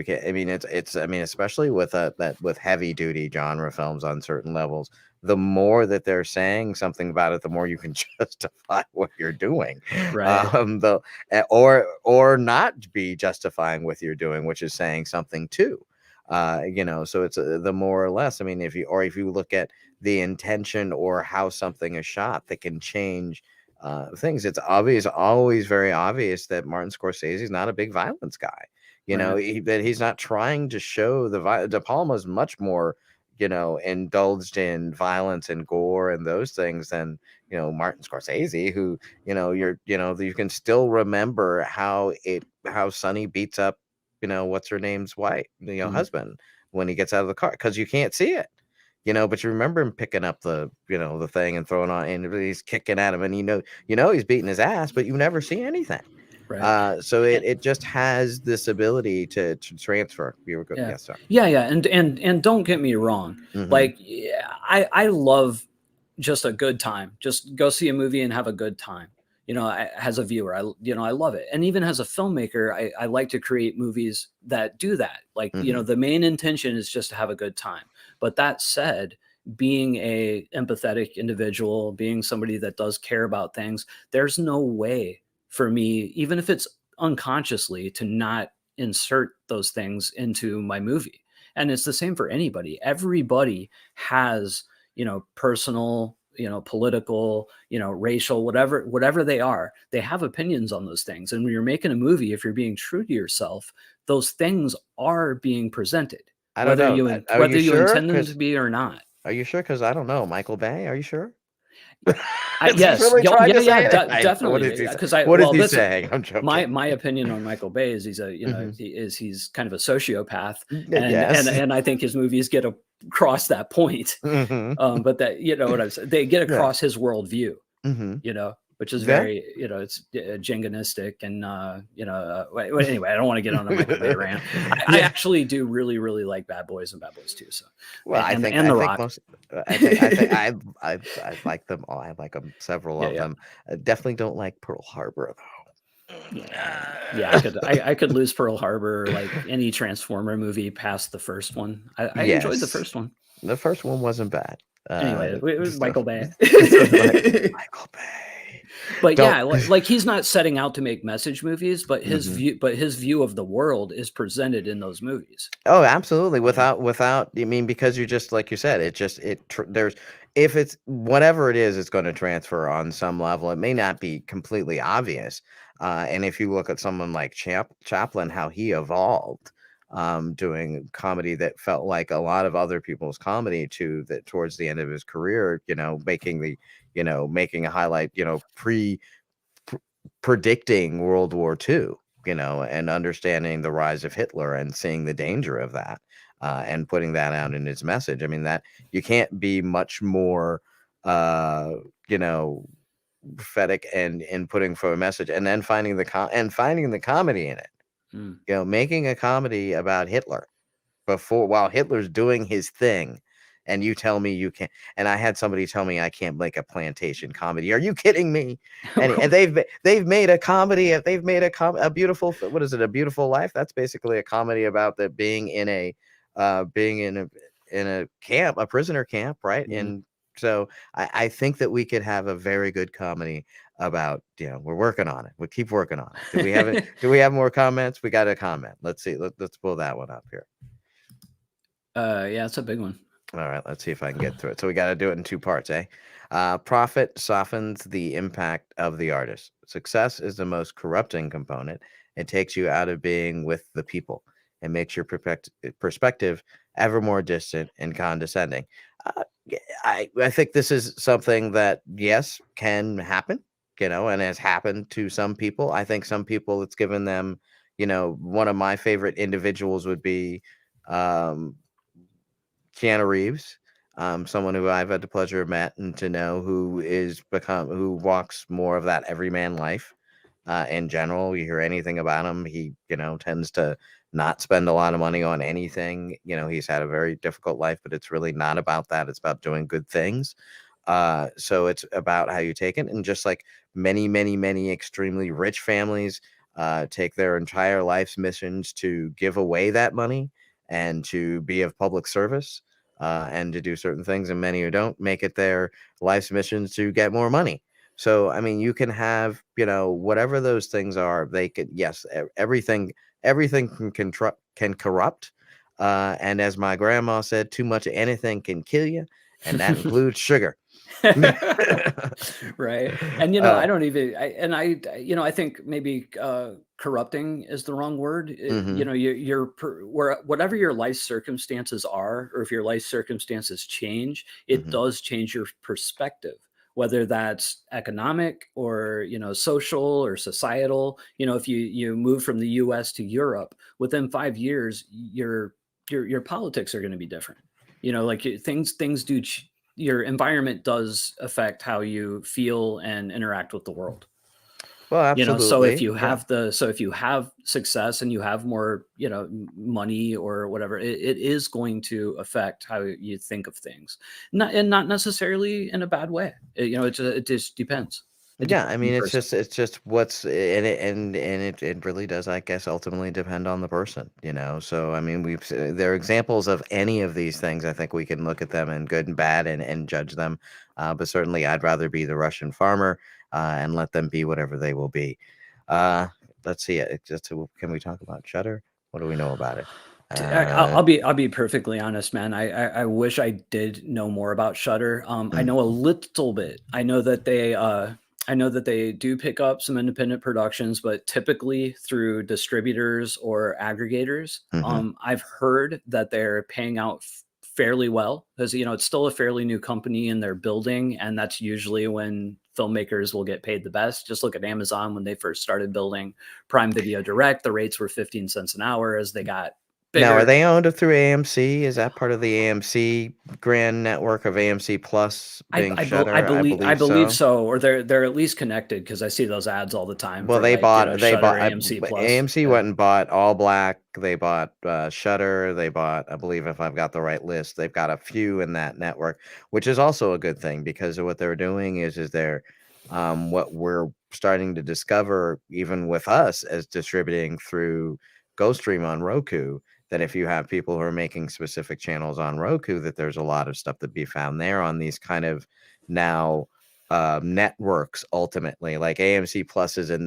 Speaker 1: especially with with heavy duty genre films on certain levels, the more that they're saying something about it, the more you can justify what you're doing.
Speaker 2: Right.
Speaker 1: Or not be justifying what you're doing, which is saying something too. So it's the more or less. I mean, if you look at the intention or how something is shot, that can change things. It's always very obvious that Martin Scorsese is not a big violence guy. That he's not trying to show De Palma's much more, indulged in violence and gore and those things than, Martin Scorsese, who, you can still remember how Sonny beats up, what's her name's wife, husband, when he gets out of the car, because you can't see it. But you remember him picking up the thing and throwing on, and he's kicking at him, and he's beating his ass, but you never see anything.
Speaker 2: Right.
Speaker 1: So it just has this ability to transfer. You were good.
Speaker 2: Yeah.
Speaker 1: Yes, sir.
Speaker 2: Yeah. And don't get me wrong.
Speaker 1: Mm-hmm.
Speaker 2: Like, I love just a good time. Just go see a movie and have a good time. As a viewer, I love it. And even as a filmmaker, I like to create movies that do that. Like, the main intention is just to have a good time. But that said, being a empathetic individual, being somebody that does care about things, there's no way for me, even if it's unconsciously, to not insert those things into my movie. And it's the same for anybody. Everybody has, personal, political, racial, whatever they are, they have opinions on those things. And when you're making a movie, if you're being true to yourself, those things are being presented.
Speaker 1: I don't know.
Speaker 2: Whether you intend them to be or not.
Speaker 1: Are you sure? Because I don't know. Michael Bay, are you sure?
Speaker 2: Yes, definitely.
Speaker 1: Because what is he saying? I'm joking.
Speaker 2: My opinion on Michael Bay is he's kind of a sociopath, and I think his movies get across that point. But that what I'm saying, they get across his worldview. Which is very, it's jingoistic and, anyway, I don't want to get on a Michael Bay rant. I actually do really, really like Bad Boys and Bad Boys 2. So,
Speaker 1: well, I think I like them all. I like them, several of them. I definitely don't like Pearl Harbor though.
Speaker 2: Yeah, I could lose Pearl Harbor, like any Transformer movie past the first one. I enjoyed the first one.
Speaker 1: The first one wasn't bad.
Speaker 2: Anyway, it was Michael Bay.
Speaker 1: Michael Bay.
Speaker 2: But
Speaker 1: Don't.
Speaker 2: yeah, like he's not setting out to make message movies, but his view of the world is presented in those movies.
Speaker 1: Oh, absolutely. Without, I mean, because you just, like you said, there's, if it's whatever it is, it's going to transfer on some level. It may not be completely obvious. And if you look at someone like Chaplin, how he evolved, doing comedy that felt like a lot of other people's comedy too, that towards the end of his career, making a highlight, predicting World War II, and understanding the rise of Hitler and seeing the danger of that, and putting that out in his message. I mean, that you can't be much more, prophetic and in putting for a message, and then finding the comedy in it. Making a comedy about Hitler while Hitler's doing his thing, and you tell me you can't. And I had somebody tell me I can't make a plantation comedy. Are you kidding me? And they've made a comedy. They've made a beautiful, what is it? A Beautiful Life. That's basically a comedy about the being in a camp, a prisoner camp, right? And so I think that we could have a very good comedy about, we're working on it. We keep working on it. Do we have more comments? We got a comment. Let's see. Let's pull that one up here.
Speaker 2: Yeah, it's a big one.
Speaker 1: All right, let's see if I can get through it. So we got to do it in two parts, eh? Profit softens the impact of the artist. Success is the most corrupting component. It takes you out of being with the people and makes your perspective ever more distant and condescending. I think this is something that, yes, can happen, and has happened to some people. I think some people, it's given them, one of my favorite individuals would be Keanu Reeves, someone who I've had the pleasure of met and to know, who walks more of that everyman life. In general, you hear anything about him, he, tends to not spend a lot of money on anything. He's had a very difficult life, but it's really not about that. It's about doing good things. So it's about how you take it. And just like many, many, many extremely rich families take their entire life's missions to give away that money and to be of public service, and to do certain things, and many who don't make it their life's missions to get more money. So, I mean, you can have, whatever those things are, they could, yes, everything can corrupt. And as my grandma said, too much of anything can kill you, and that includes sugar.
Speaker 2: Right. And I don't even I think maybe corrupting is the wrong word. Whatever your life circumstances are, or if your life circumstances change, it does change your perspective, whether that's economic or social or societal. If you move from the US to Europe, within 5 years your politics are going to be different. Like things do your environment does affect how you feel and interact with the world.
Speaker 1: Well, absolutely.
Speaker 2: So if you have if you have success and you have more, money or whatever, it is going to affect how you think of things. Not necessarily in a bad way. It just depends.
Speaker 1: Yeah, I mean, it's just what's in it, and it really does, I guess, ultimately depend on the person, So, I mean, there are examples of any of these things. I think we can look at them in good and bad and judge them. But certainly, I'd rather be the Russian farmer and let them be whatever they will be. Let's see. Can we talk about Shudder? What do we know about it?
Speaker 2: I'll be perfectly honest, man. I wish I did know more about Shudder. I know a little bit. I know that they do pick up some independent productions, but typically through distributors or aggregators. I've heard that they're paying out fairly well because, it's still a fairly new company and they're building. And that's usually when filmmakers will get paid the best. Just look at Amazon when they first started building Prime Video Direct. The rates were 15 cents an hour as they got bigger.
Speaker 1: Now, are they owned through AMC? Is that part of the AMC grand network of AMC Plus being Shudder?
Speaker 2: I believe so. Or they're at least connected because I see those ads all the time.
Speaker 1: Well, they bought
Speaker 2: AMC Plus.
Speaker 1: AMC went and bought All Black. They bought Shudder. They bought, I believe, if I've got the right list, they've got a few in that network, which is also a good thing because what they're doing is they're what we're starting to discover, even with us as distributing through GoStream on Roku, that if you have people who are making specific channels on Roku, that there's a lot of stuff to be found there on these kind of now networks ultimately, like AMC Pluses, and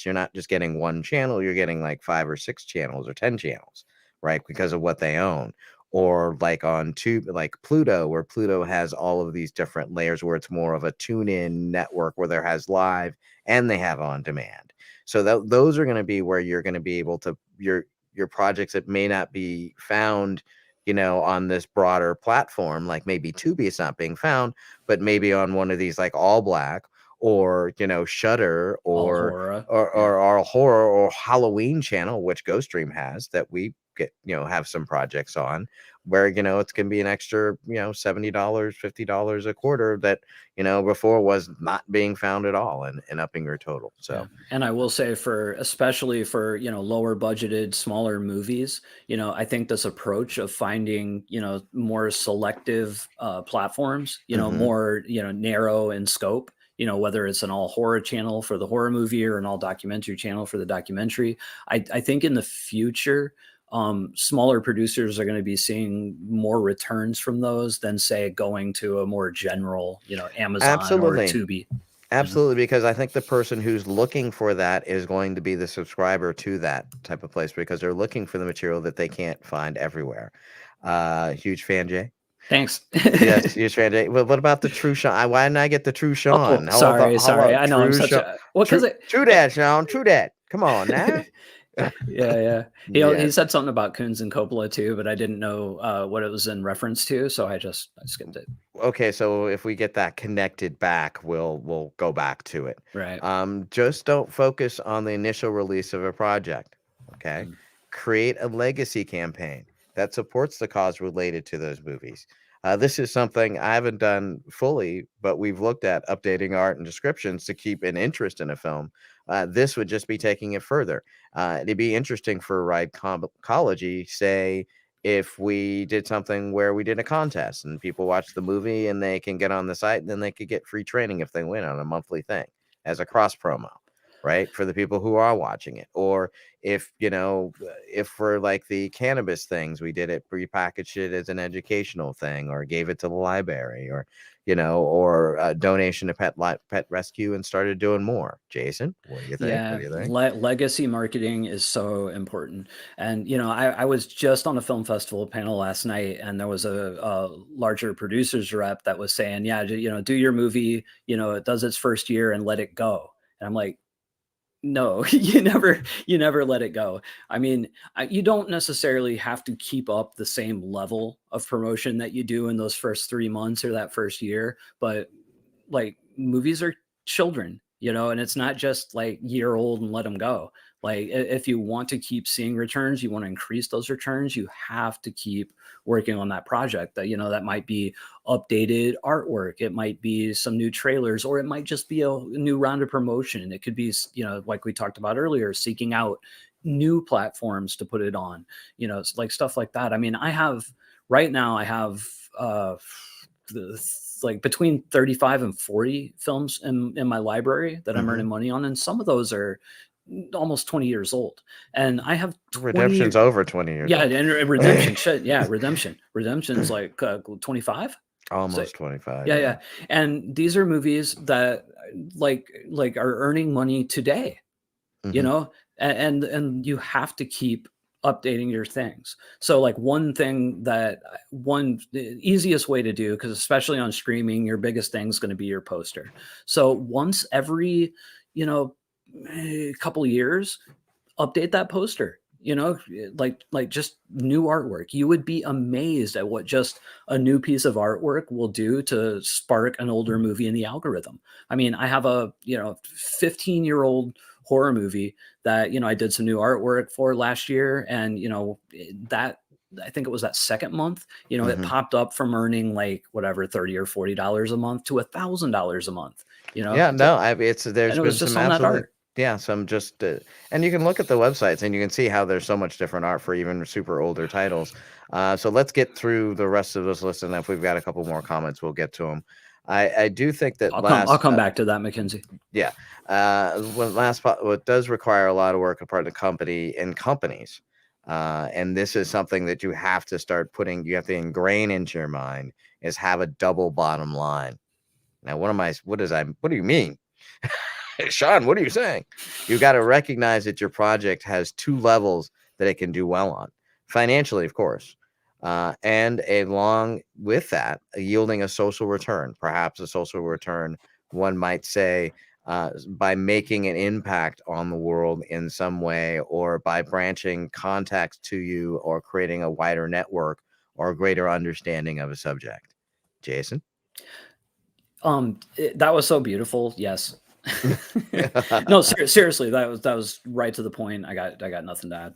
Speaker 1: you're not just getting one channel, you're getting like 5 or 6 channels or 10 channels, right? Because of what they own. Or like on Tube, like Pluto, where Pluto has all of these different layers where it's more of a tune-in network where there has live and they have on demand. So those are going to be where you're going to be able to your projects that may not be found, on this broader platform, like maybe Tubi is not being found, but maybe on one of these like All Black or Shudder or
Speaker 2: horror,
Speaker 1: our horror or Halloween channel, which Ghost Stream has, that we get have some projects on, where it's gonna be an extra $70, $50 a quarter that before was not being found at all, and upping your total. So
Speaker 2: and I will say, especially for lower budgeted, smaller movies, I think this approach of finding more selective platforms, more narrow in scope, whether it's an all horror channel for the horror movie or an all documentary channel for the documentary. I think in the future, smaller producers are going to be seeing more returns from those than, say, going to a more general, Amazon
Speaker 1: Absolutely.
Speaker 2: or Tubi.
Speaker 1: Absolutely, because I think the person who's looking for that is going to be the subscriber to that type of place, because they're looking for the material that they can't find everywhere. Huge fan, Jay.
Speaker 2: Thanks.
Speaker 1: Yes, huge fan, Jay. Well, what about the True Sean? Why didn't I get the True Sean?
Speaker 2: Oh, sorry. I know I'm such a
Speaker 1: True that, Sean. True that. Come on now.
Speaker 2: Yeah. He said something about Coons and Coppola too, but I didn't know what it was in reference to, so I skipped it.
Speaker 1: Okay, so if we get that connected back, we'll go back to it.
Speaker 2: Right.
Speaker 1: Just don't focus on the initial release of a project. Okay. Create a legacy campaign that supports the cause related to those movies. This is something I haven't done fully, but we've looked at updating art and descriptions to keep an interest in a film. This would just be taking it further. It'd be interesting for RYHMECOLOGY, say, if we did something where we did a contest and people watch the movie and they can get on the site, and then they could get free training if they win on a monthly thing as a cross promo, right? For the people who are watching it. Or if, if for like the cannabis things, we did it, prepackaged it as an educational thing, or gave it to the library, or, or a donation to pet rescue, and started doing more. Jason, what do you think?
Speaker 2: Yeah,
Speaker 1: What do you think?
Speaker 2: legacy marketing is so important. And, I was just on a film festival panel last night, and there was a larger producers rep that was saying, yeah, do your movie, it does its first year and let it go. And I'm like, no, you never let it go. I mean, you don't necessarily have to keep up the same level of promotion that you do in those first 3 months or that first year, but like, movies are children, and it's not just like year old and let them go. Like, if you want to keep seeing returns, you want to increase those returns, you have to keep working on that project. That that might be updated artwork, it might be some new trailers, or it might just be a new round of promotion. It could be, like we talked about earlier, seeking out new platforms to put it on, like stuff like that. I mean, right now I have like between 35 and 40 films in my library that I'm earning money on, and some of those are almost 20 years old, and I have 20
Speaker 1: Redemption's over 20 years
Speaker 2: yeah
Speaker 1: old.
Speaker 2: And Redemption shit, yeah, Redemption's like 25,
Speaker 1: Almost 25.
Speaker 2: yeah. And these are movies that like are earning money today, and you have to keep updating your things. So like the easiest way to do, because especially on streaming, your biggest thing is going to be your poster. So once every a couple of years, update that poster, like just new artwork. You would be amazed at what just a new piece of artwork will do to spark an older movie in the algorithm. I mean, I have a 15-year-old horror movie that I did some new artwork for last year, and that, I think it was that second month, it popped up from earning like whatever $30 or $40 a month to $1,000 a month. There's been some absolute
Speaker 1: some just and you can look at the websites and you can see how there's so much different art for even super older titles. So let's get through the rest of this list, and if we've got a couple more comments, we'll get to them. I do think that
Speaker 2: I'll come back to that, Mackenzie.
Speaker 1: Yeah. What does require a lot of work apart of the company and companies. And this is something that you have to start you have to ingrain into your mind, is have a double bottom line. Now, what do you mean? Sean, what are you saying? You got to recognize that your project has two levels that it can do well on. Financially, of course, and along with that, yielding a social return, perhaps a social return, one might say, by making an impact on the world in some way, or by branching contacts to you, or creating a wider network or a greater understanding of a subject. Jason?
Speaker 2: That was so beautiful. Yes. No, seriously, that was right to the point. I got nothing to add.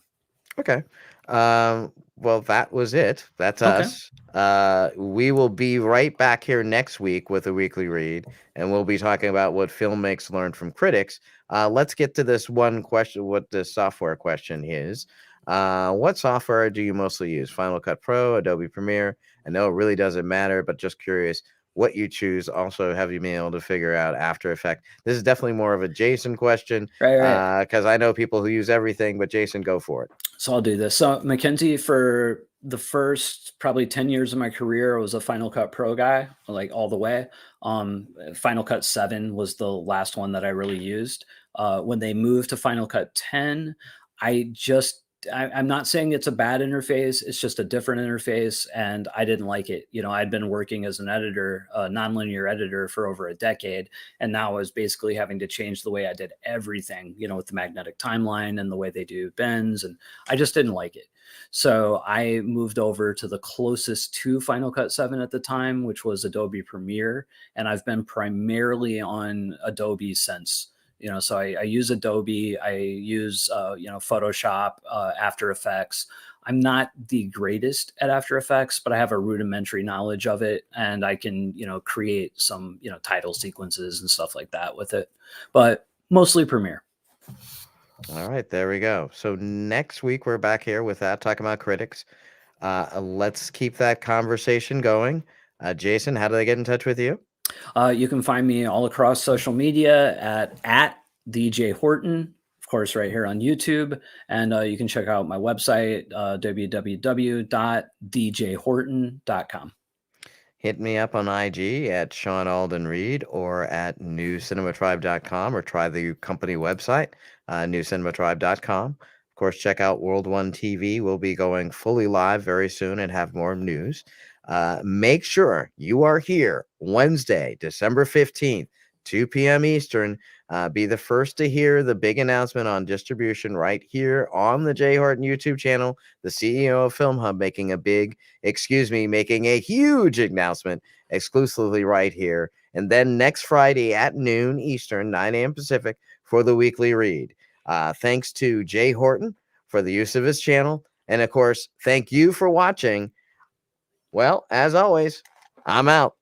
Speaker 1: Okay. Well, that was it. That's
Speaker 2: Okay.
Speaker 1: us. We will be right back here next week with a weekly read, and we'll be talking about what filmmakers learned from critics. Let's get to this one question, what the software question is. What software do you mostly use? Final Cut Pro, Adobe Premiere? I know it really doesn't matter, but just curious what you choose. Also, have you been able to figure out After Effects? This is definitely more of a Jason question,
Speaker 2: Right.
Speaker 1: because I know people who use everything, but Jason, go for it.
Speaker 2: So I'll do this. So Mackenzie, for the first probably 10 years of my career, I was a Final Cut Pro guy, like all the way. Final Cut 7 was the last one that I really used. When they moved to Final Cut 10, I'm not saying it's a bad interface. It's just a different interface, and I didn't like it. I'd been working as an editor, a nonlinear editor, for over a decade, and now I was basically having to change the way I did everything, with the magnetic timeline and the way they do bends, and I just didn't like it. So I moved over to the closest to Final Cut 7 at the time, which was Adobe Premiere, and I've been primarily on Adobe since. So I use Adobe, I use, Photoshop, After Effects. I'm not the greatest at After Effects, but I have a rudimentary knowledge of it, and I can, create some, title sequences and stuff like that with it, but mostly Premiere.
Speaker 1: All right, there we go. So next week we're back here with that, talking about critics. Let's keep that conversation going. Jason, how do they get in touch with you?
Speaker 2: You can find me all across social media at DJ Horton, of course, right here on YouTube. And you can check out my website, www.djhorton.com.
Speaker 1: Hit me up on IG at Sean Alden Reed, or at newcinematribe.com, or try the company website, newcinematribe.com. Of course, check out World One TV. We'll be going fully live very soon and have more news. Make sure you are here Wednesday, December 15th, 2 p.m. Eastern. Be the first to hear the big announcement on distribution right here on the J. Horton YouTube channel. The CEO of Film Hub making a huge announcement exclusively right here. And then next Friday at noon Eastern, 9 a.m. Pacific, for the weekly read. Thanks to J. Horton for the use of his channel. And of course, thank you for watching. Well, as always, I'm out.